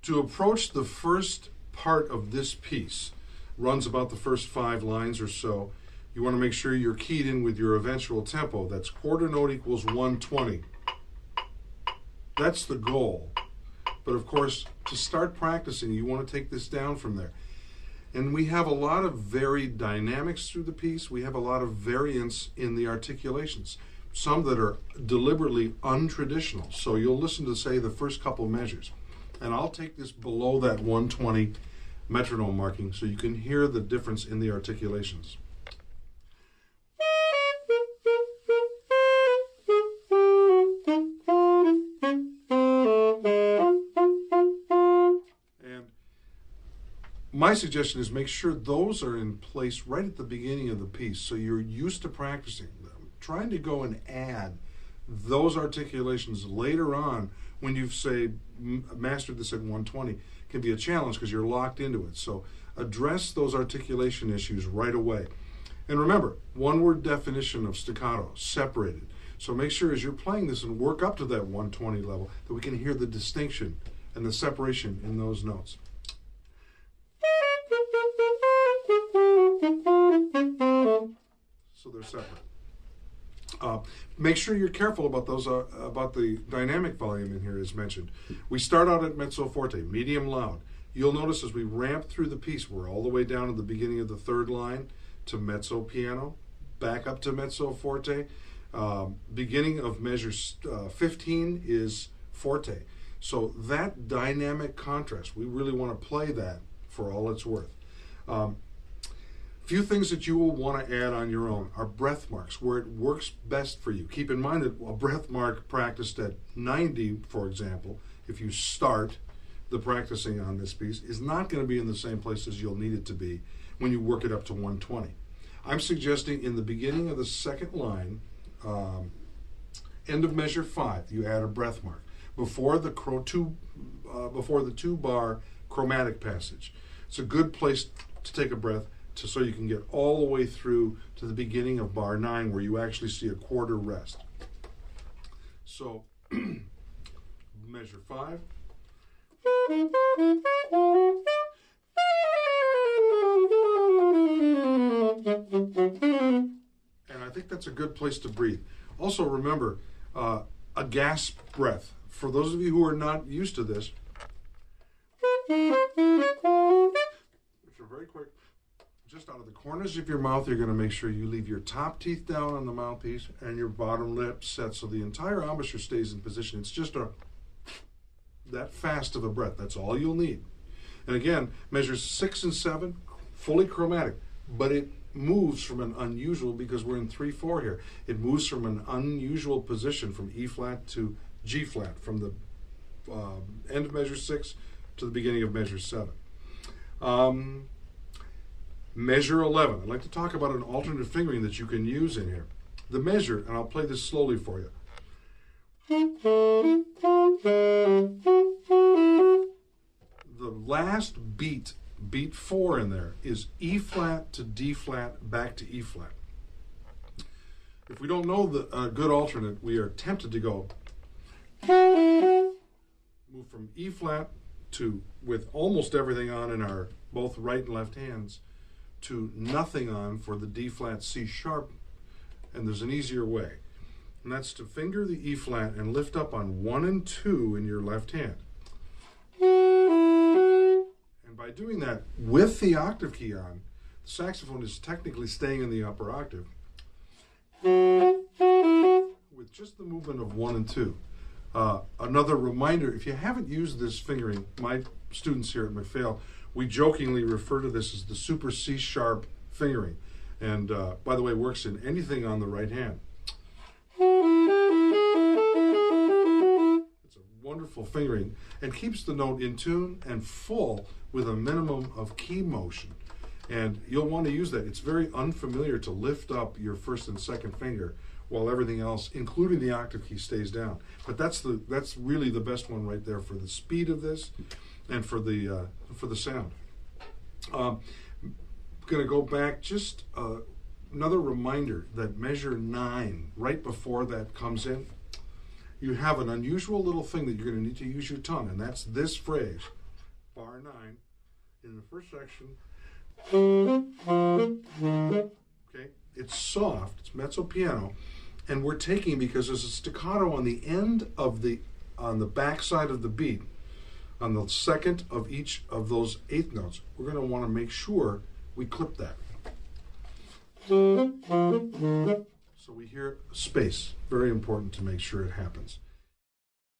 To approach the first part of this piece, runs about the first 5 lines or so, you want to make sure you're keyed in with your eventual tempo. That's quarter note equals 120. That's the goal. But of course, to start practicing, you want to take this down from there. And we have a lot of varied dynamics through the piece. We have a lot of variance in the articulations, some that are deliberately untraditional. So you'll listen to, say, the first couple measures. And I'll take this below that 120 metronome marking so you can hear the difference in the articulations. And my suggestion is make sure those are in place right at the beginning of the piece so you're used to practicing them. Trying to go and add those articulations later on when you've, say, mastered this at 120 can be a challenge because you're locked into it. So address those articulation issues right away. And remember, one-word definition of staccato, separated. So make sure as you're playing this and work up to that 120 level that we can hear the distinction and the separation in those notes. So they're separate. Make sure you're careful about those about the dynamic volume in here as mentioned. We start out at mezzo forte, medium loud. You'll notice as we ramp through the piece, we're all the way down at the beginning of the 3rd line to mezzo piano, back up to mezzo forte. Beginning of measure 15 is forte. So that dynamic contrast, we really want to play that for all it's worth. Few things that you will want to add on your own are breath marks, where it works best for you. Keep in mind that a breath mark practiced at 90, for example, if you start the practicing on this piece, is not going to be in the same place as you'll need it to be when you work it up to 120. I'm suggesting in the beginning of the 2nd line, end of measure 5, you add a breath mark before the 2-bar chromatic passage. It's a good place to take a breath so you can get all the way through to the beginning of bar 9 where you actually see a quarter rest. So measure 5. And I think that's a good place to breathe. Also remember, a gasp breath. For those of you who are not used to this, if you're very quick, just out of the corners of your mouth, you're going to make sure you leave your top teeth down on the mouthpiece and your bottom lip set so the entire embouchure stays in position. It's just that fast of a breath. That's all you'll need. And again, measures 6 and 7, fully chromatic, but it moves from an unusual, because we're in 3/4 here, it moves from an unusual position from E flat to G flat, from the end of measure 6 to the beginning of measure 7. Measure 11. I'd like to talk about an alternate fingering that you can use in here. The measure, and I'll play this slowly for you. The last beat, beat 4 in there, is E flat to D flat back to E flat. If we don't know the good alternate, we are tempted to go move from E flat to, with almost everything on in our both right and left hands, to nothing on for the D flat C sharp, and there's an easier way, and that's to finger the E flat and lift up on 1 and 2 in your left hand. And by doing that with the octave key on, the saxophone is technically staying in the upper octave with just the movement of 1 and 2. Another reminder, if you haven't used this fingering, my students here at McPhail, we jokingly refer to this as the super C sharp fingering, and by the way, works in anything on the right hand. It's a wonderful fingering and keeps the note in tune and full with a minimum of key motion, and you'll want to use that. It's very unfamiliar to lift up your 1st and 2nd finger while everything else, including the octave key, stays down. But that's really the best one right there for the speed of this and for the sound. I'm going to go back, just another reminder that measure 9, right before that comes in, you have an unusual little thing that you're going to need to use your tongue, and that's this phrase. bar 9, in the first section. Okay, it's soft, it's mezzo piano, and we're taking, because there's a staccato on the end of on the back side of the beat, on the second of each of those eighth notes, we're going to want to make sure we clip that. So we hear space. Very important to make sure it happens.